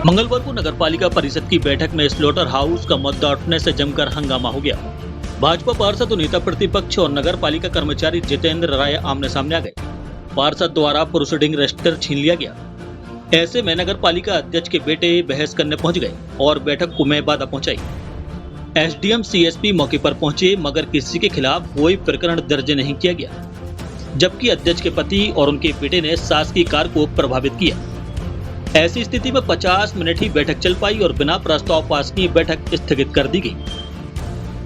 मंगलवार को नगरपालिका परिषद की बैठक में स्लॉटर हाउस का मुद्दा उठने से जमकर हंगामा हो गया। भाजपा पार्षद और नेता प्रतिपक्ष और नगरपालिका कर्मचारी जितेंद्र राय आमने सामने आ गए। पार्षद द्वारा प्रोसीडिंग रजिस्टर छीन लिया गया। ऐसे में नगरपालिका अध्यक्ष के बेटे बहस करने पहुंच गए और बैठक को में बाधा पहुंचाई। एसडीएम सीएसपी मौके पर पहुंचे मगर किसी के खिलाफ कोई प्रकरण दर्ज नहीं किया गया, जबकि अध्यक्ष के पति और उनके बेटे ने शासकीय कार्य को प्रभावित किया। ऐसी स्थिति में 50 मिनट ही बैठक चल पाई और बिना प्रस्ताव पास किए बैठक स्थगित कर दी गई।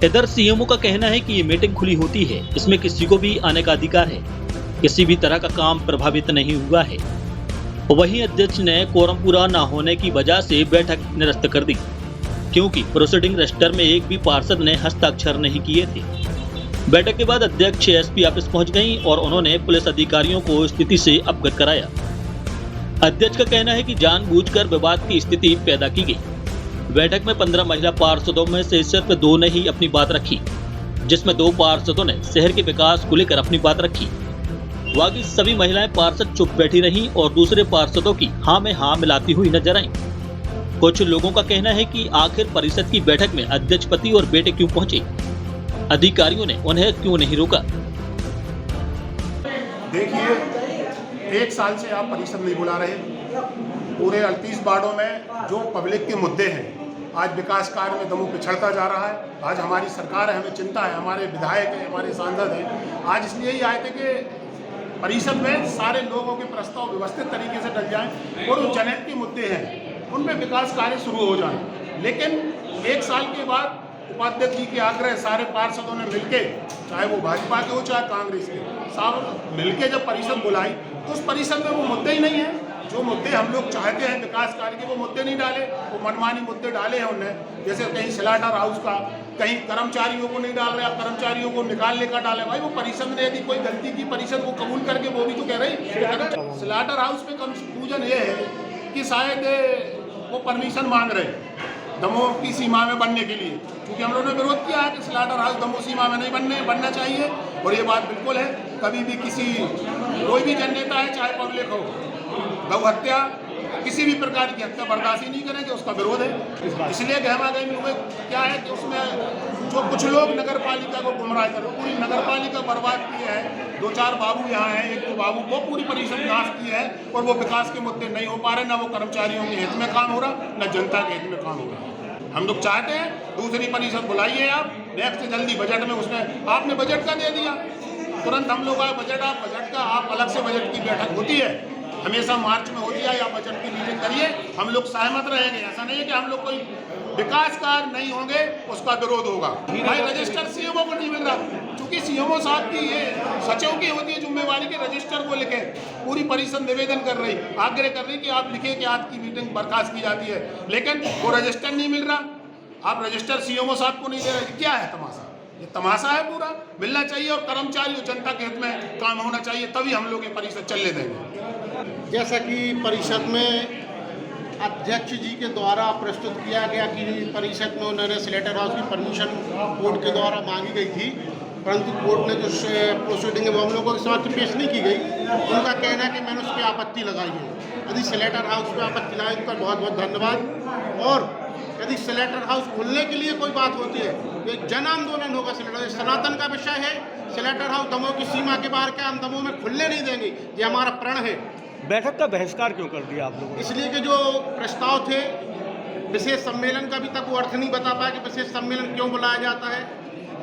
इधर सीएमओ का कहना है कि ये मीटिंग खुली होती है, इसमें किसी को भी आने का अधिकार है, किसी भी तरह का काम प्रभावित नहीं हुआ है। वहीं अध्यक्ष ने कोरम पूरा न होने की वजह से बैठक निरस्त कर दी, क्योंकि प्रोसीडिंग रजिस्टर में एक भी पार्षद ने हस्ताक्षर नहीं किए थे। बैठक के बाद अध्यक्ष एसपी ऑफिस पहुंच गईं और उन्होंने पुलिस अधिकारियों को स्थिति से अवगत कराया। अध्यक्ष का कहना है कि जानबूझकर विवाद की स्थिति पैदा की गई। बैठक में 15 महिला पार्षदों में से सिर्फ 2 ने ही अपनी बात रखी, जिसमें 2 पार्षदों ने शहर के विकास को लेकर अपनी बात रखी। बाकी सभी महिलाएं पार्षद चुप बैठी रहीं और दूसरे पार्षदों की हाँ में हाँ मिलाती हुई नजर आईं। कुछ लोगों का कहना है कि आखिर परिषद की बैठक में अध्यक्ष पति और बेटे क्यों पहुंचे, अधिकारियों ने उन्हें क्यों नहीं रोका। देखिए, 1 साल से आप परिषद नहीं बुला रहे। पूरे 38 वार्डों में जो पब्लिक के मुद्दे हैं, आज विकास कार्य में दमों पिछड़ता जा रहा है। आज हमारी सरकार है, हमें चिंता है, हमारे विधायक हैं, हमारे सांसद हैं। आज इसलिए ही आए थे कि परिषद में सारे लोगों के प्रस्ताव व्यवस्थित तरीके से डल जाएं और जो जनहित के मुद्दे हैं उनमें विकास कार्य शुरू हो जाए। लेकिन 1 साल के बाद उपाध्यक्ष जी के आग्रह सारे पार्षदों ने मिलके, चाहे वो भाजपा के हो चाहे कांग्रेस के, सब मिलके जब परिषद बुलाई तो उस परिषद में वो मुद्दे ही नहीं है जो मुद्दे हम लोग चाहते हैं विकास कार्य के। वो मुद्दे नहीं डाले, वो मनमानी मुद्दे डाले हैं उन्होंने। जैसे कहीं स्लॉटर हाउस का, कहीं कर्मचारियों को नहीं डाल रहे, आप कर्मचारियों को निकालने का डाले। भाई वो परिषद ने यदि कोई गलती की, परिषद वो कबूल करके वो भी तो कह रही। स्लॉटर हाउस पे कंफ्यूजन ये है कि शायद वो परमिशन मांग रहे दमोह की सीमा में बनने के लिए, क्योंकि हम लोगों ने विरोध किया है कि स्लॉटर हाउस दमोह सीमा में नहीं बनना चाहिए। और ये बात बिल्कुल है, कभी भी कोई भी जननेता है, चाहे पब्लिक हो, गौ हत्या, किसी भी प्रकार की हत्या बर्दाश्त ही नहीं करेंगे, उसका विरोध है। इसलिए गहमा-गहमी में क्या है कि उसमें जो कुछ लोग नगर पालिका को गुमराह कर, पूरी नगर पालिका बर्बाद की है। 2-4 बाबू यहाँ हैं, 1-2 बाबू, वो पूरी परिषद नाश की है और वो विकास के मुद्दे नहीं हो पा रहे, ना वो कर्मचारियों के हित में काम हो रहा, ना जनता के हित में काम हो रहा। हम लोग चाहते हैं दूसरी परिषद बुलाइए आप, नेक्स्ट जल्दी बजट में। उसमें आपने बजट का दे दिया, तुरंत हम लोग आए बजट का, आप अलग से बजट की बैठक होती है, हमेशा मार्च में होती है, या बजट की मीटिंग करिए, हम लोग सहमत रहेंगे। ऐसा नहीं है कि हम लोग कोई विकास कार्य नहीं होंगे उसका विरोध होगा। भाई रजिस्टर सीएमओ को नहीं मिल रहा, क्योंकि सीएमओ साहब की ये सचिव की होती है जिम्मेवारी के रजिस्टर को लिखे। पूरी परिषद निवेदन कर रही, आग्रह कर रही कि आप लिखें कि आज की मीटिंग बर्खास्त की जाती है, लेकिन वो रजिस्टर नहीं मिल रहा। आप रजिस्टर सीएमओ साहब को नहीं दे रहे, क्या है तमाशा? ये तमाशा है पूरा। मिलना चाहिए और कर्मचारी और जनता के हित में काम होना चाहिए, तभी हम लोग ये परिषद चलने देंगे। जैसा कि परिषद में अध्यक्ष जी के द्वारा प्रस्तुत किया गया कि परिषद में उन्होंने स्लॉटर हाउस की परमिशन कोर्ट के द्वारा मांगी गई थी, परंतु कोर्ट ने जो प्रोसीडिंग है वो हम लोगों के समक्ष पेश नहीं की गई। उनका कहना है कि मैंने उस पर आपत्ति लगाई है। यदि स्लॉटर हाउस पर आपत्ति लगाई उनका बहुत बहुत धन्यवाद। और यदि स्लॉटर हाउस खुलने के लिए कोई बात होती है तो एक जन आंदोलन होगा। स्लॉटर सनातन का विषय है, स्लॉटर हाउस दमोह की सीमा के बाहर क्या हम दमोह में खुलने नहीं देंगे, ये हमारा प्रण है। बैठक का बहिष्कार क्यों कर दिया आप लोगों ने? इसलिए कि जो प्रस्ताव थे विशेष सम्मेलन का, अभी तक वो अर्थ नहीं बता पाया कि विशेष सम्मेलन क्यों बुलाया जाता है।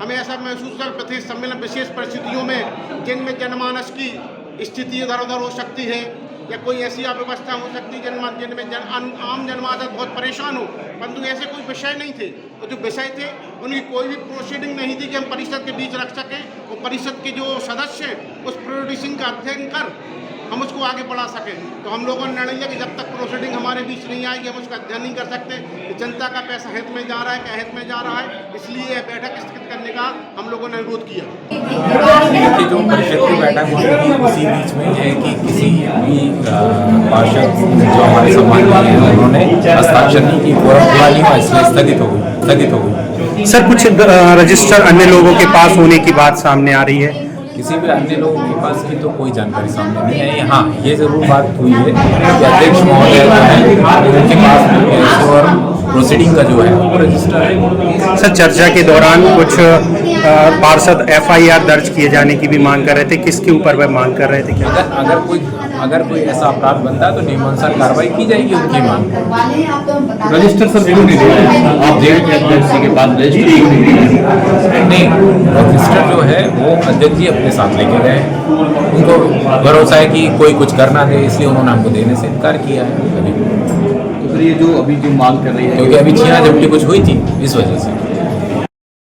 हमें ऐसा महसूस होता है विशेष सम्मेलन विशेष परिस्थितियों में जिनमें जनमानस की स्थिति इधर उधर हो सकती है या कोई ऐसी अव्यवस्था हो सकती है जिनमें आम जनमानस बहुत परेशान हो, परंतु ऐसे कोई विषय नहीं थे। तो जो विषय थे उनकी कोई भी प्रोसीडिंग नहीं थी कि हम परिषद के बीच रख सकें। वो परिषद के जो सदस्य हैं उस प्रोसीडिंग का अध्ययन कर हम उसको आगे बढ़ा सकें। तो हम लोगों ने निर्णय लिया कि जब तक प्रोसीडिंग हमारे बीच नहीं आएगी हम उसका अध्ययन नहीं कर सकते कि जनता का पैसा हित में जा रहा है क्या हित में जा रहा है। इसलिए यह बैठक स्थगित करने का हम लोगों ने अनुरोध किया। कि जो परिषद की बैठक हुई थी उसी बीच में है कि किसी भी पार्षद जो हमारे सम्मानीय हैं उन्होंने हस्ताक्षर नहीं की, कोरम पूरा नहीं हुआ, इसलिए स्थगित हो गई। सर कुछ रजिस्टर अन्य लोगों के पास होने की बात सामने आ रही है। किसी भी अन्य लोगों के पास की तो कोई जानकारी सामने नहीं आई। हाँ, ये जरूर बात हुई है कि अध्यक्ष महोदय जो है उनके पास में और प्रोसीडिंग का जो है वो रजिस्टर है। सर चर्चा के दौरान कुछ पार्षद FIR दर्ज किए जाने की भी मांग कर रहे थे, किसके ऊपर वह मांग कर रहे थे? क्या अगर कोई ऐसा अपराध बनता है तो नियमानुसार कार्रवाई की जाएगी उनकी मांग। रजिस्टर सब क्यों नहीं दे रहे? आप दे रहे थे अध्यक्ष जी के पास रजिस्टर क्यों नहीं दे रहे? नहीं, रजिस्टर जो है वो अध्यक्ष जी अपने साथ लेके गए। उनको भरोसा है कि कोई कुछ करना दे, इसलिए उन्होंने हमको देने से इनकार किया है। तो फिर ये जो अभी जो मांग कर रही है, क्योंकि अभी छीना झपटी कुछ हुई थी इस वजह से।